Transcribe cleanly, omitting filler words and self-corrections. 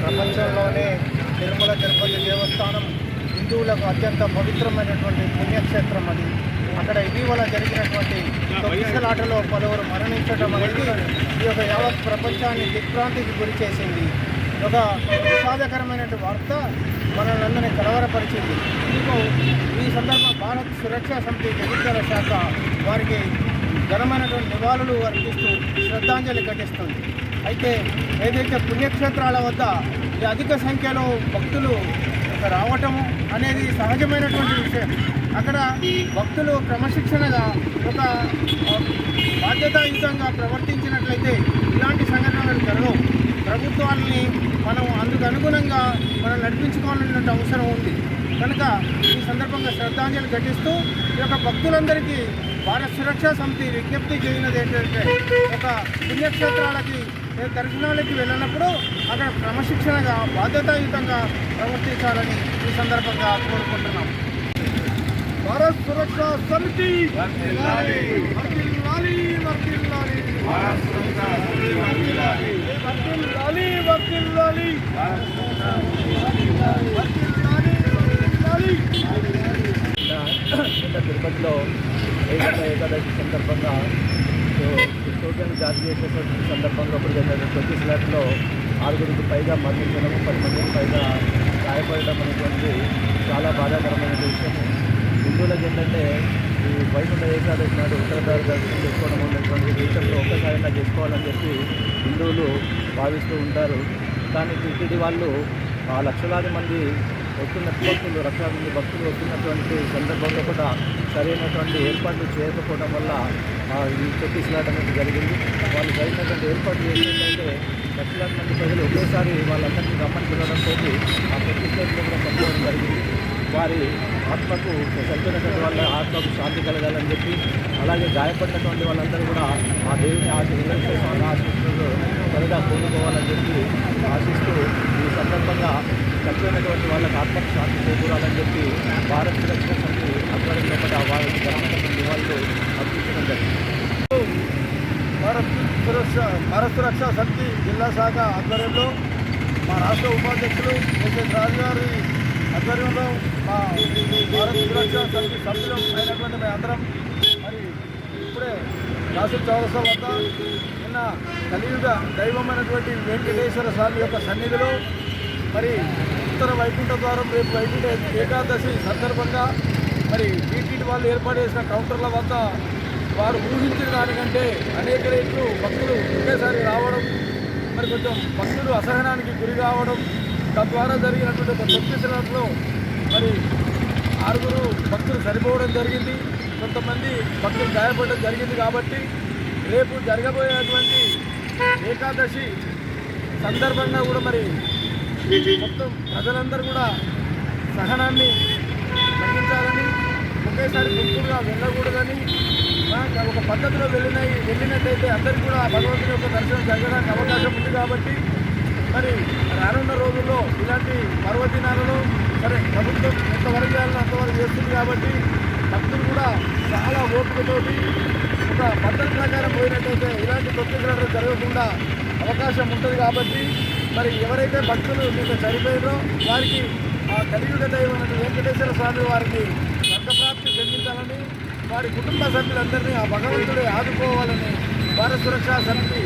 ప్రపంచంలోనే తిరుమల తిరుపతి దేవస్థానం హిందువులకు అత్యంత పవిత్రమైనటువంటి పుణ్యక్షేత్రం. అది అక్కడ ఇటీవల జరిగినటువంటి తొక్కిసలాటలో పలువురు మరణించడం అనేది ఈ యొక్క యావత్ ప్రపంచాన్ని దిగ్భ్రాంతికి గురి చేసింది. ఒక విషాదకరమైనటువంటి వార్త మనల్ని కలవరపరిచింది. ఇందుకు ఈ సందర్భం భారత్ సురక్షా సమితి జగిత్యాల శాఖ వారికి ఘనమైనటువంటి నివాళులు అర్పిస్తూ శ్రద్ధాంజలి ఘటిస్తుంది. అయితే ఏదైతే పుణ్యక్షేత్రాల వద్ద ఈ అధిక సంఖ్యలో భక్తులు రావటము అనేది సహజమైనటువంటి విషయం. అక్కడ భక్తులు క్రమశిక్షణగా ఒక బాధ్యతాయుతంగా ప్రవర్తించినట్లయితే ఇలాంటి సంఘటనలు జరగవు. ప్రభుత్వాలని మనం అందుకు అనుగుణంగా మనం నడిపించుకోవాలనే అవసరం ఉంది. కనుక ఈ సందర్భంగా శ్రద్ధాంజలి ఘటిస్తూ ఈ యొక్క భక్తులందరికీ భారత్ సురక్షా సమితి విజ్ఞప్తి చేయనది ఏంటంటే, ఒక పుణ్యక్షేత్రాలకి దర్శనాలకి వెళ్ళినప్పుడు అక్కడ క్రమశిక్షణగా బాధ్యతాయుతంగా ప్రవర్తించాలని ఈ సందర్భంగా కోరుకుంటున్నాం. భారత్ సురక్షా సమితి వర్ధిల్లాలి, వర్ధిల్లాలి, వర్ధిల్లాలి, వర్ధిల్లాలి, తిరుపతిలో ఏకాదశి సందర్భంగా సోషల్ జాతీయ సందర్భంగా ఇప్పుడు జరిగిన తొక్కిసలాటలో 6 పైగా మరణించడం, 10 మందికి పైగా గాయపడడం అనేటువంటి చాలా బాధాకరమైన విషయం. హిందువులకు ఏంటంటే ఈ వైకుంఠ ఏకాదశి నాడు ఉత్తరదారి దర్శనం చేసుకోవడం అనేటువంటి దేశంలో ఒక్కసారైనా చేసుకోవాలని చెప్పి హిందువులు భావిస్తూ ఉంటారు. కానీ టీటీడీ వాళ్ళు లక్షలాది మంది లక్షలాది మంది భక్తులు వస్తున్నటువంటి సందర్భంలో కూడా సరైనటువంటి ఏర్పాట్లు చేయకపోవడం వల్ల ఈ తొక్కిసలాట అనేది జరిగింది. వాళ్ళు జరిగినటువంటి ఏర్పాట్లు చేసినట్లయితే లక్షలాది మంది ప్రజలు ఒకేసారి వాళ్ళందరినీ రమ్మని పిలవడంతో ఆ తొక్కిసలాటలో కూడా పట్టుకోవడం జరిగింది. వారి ఆత్మకు చనిపోయినటువంటి వాళ్ళ ఆత్మకు శాంతి కలగాలని చెప్పి, అలాగే గాయపడినటువంటి వాళ్ళందరూ కూడా ఆ దేవుని ఆశిస్తున్నారు త్వరగా కోరుకోవాలని చెప్పి ఆశిస్తూ ఈ సందర్భంగా చనిపోయినటువంటి వాళ్ళకి ఆత్మకు శాంతి చేకూరాలని చెప్పి భారత్ సురక్షా సమితి ఆధ్వర్యంలో కూడా వారికి ఘనమైనటువంటి నివాళులు అర్పించడం జరిగింది. భారత్ సురక్షా సమితి జిల్లా శాఖ ఆధ్వర్యంలో మా రాష్ట్ర ఉపాధ్యక్షులు ఎస్ఎస్ రాజు గారి ఆధ్వర్యంలో మా భారత్ సురక్షా సమితి సభ్యులు అయినటువంటి మేము అందరం మరి ఇప్పుడే కాశీ చౌరస్తా వద్ద నిన్న కలియుగ దైవమైనటువంటి వెంకటేశ్వర స్వామి యొక్క సన్నిధిలో మరి ఉత్తర వైకుంఠ ద్వారం రేపు వైకుంఠ ఏకాదశి సందర్భంగా మరి టీటీడీ వాళ్ళు ఏర్పాటు చేసిన కౌంటర్ల వద్ద వారు ఊహించిన దానికంటే అనేక రేట్లు భక్తులు ఒకేసారి రావడం, మరి కొంచెం భక్తులు అసహనానికి గురి కావడం, తద్వారా జరిగినటువంటి ఒక తొక్కిసలాటలో మరి 6 భక్తులు చనిపోవడం జరిగింది. కొంతమంది భక్తులు గాయపడడం జరిగింది. కాబట్టి రేపు జరగబోయేటువంటి ఏకాదశి సందర్భంగా కూడా మరి మొత్తం ప్రజలందరూ కూడా సహనాన్ని తగ్గించాలని, ఒకేసారి గుంపులుగా వెళ్ళకూడదని, ఒక పద్ధతిలో వెళ్ళినట్టయితే అందరికీ కూడా భగవంతుని యొక్క దర్శనం జరగడానికి అవకాశం ఉంది. కాబట్టి మరి రానున్న రోజుల్లో ఇలాంటి పర్వదినాలలో సరే ప్రభుత్వం ఎంతవరకు చేయాలని అంతవరకు చేస్తుంది. కాబట్టి భక్తులు కూడా చాలా ఓపికతోటి ఒక పద్ధతి ప్రకారం పోయినట్టయితే ఇలాంటి తొక్కిసలాటలు జరగకుండా అవకాశం ఉంటుంది. కాబట్టి మరి ఎవరైతే భక్తులు నిన్న చనిపోయారో వారికి ఆ కలియుగ దైవం వెంకటేశ్వర స్వామి వారికి స్వర్గప్రాప్తి చెందించాలని, వారి కుటుంబ సభ్యులందరినీ ఆ భగవంతుడే ఆదుకోవాలని భారత సురక్షా సమితి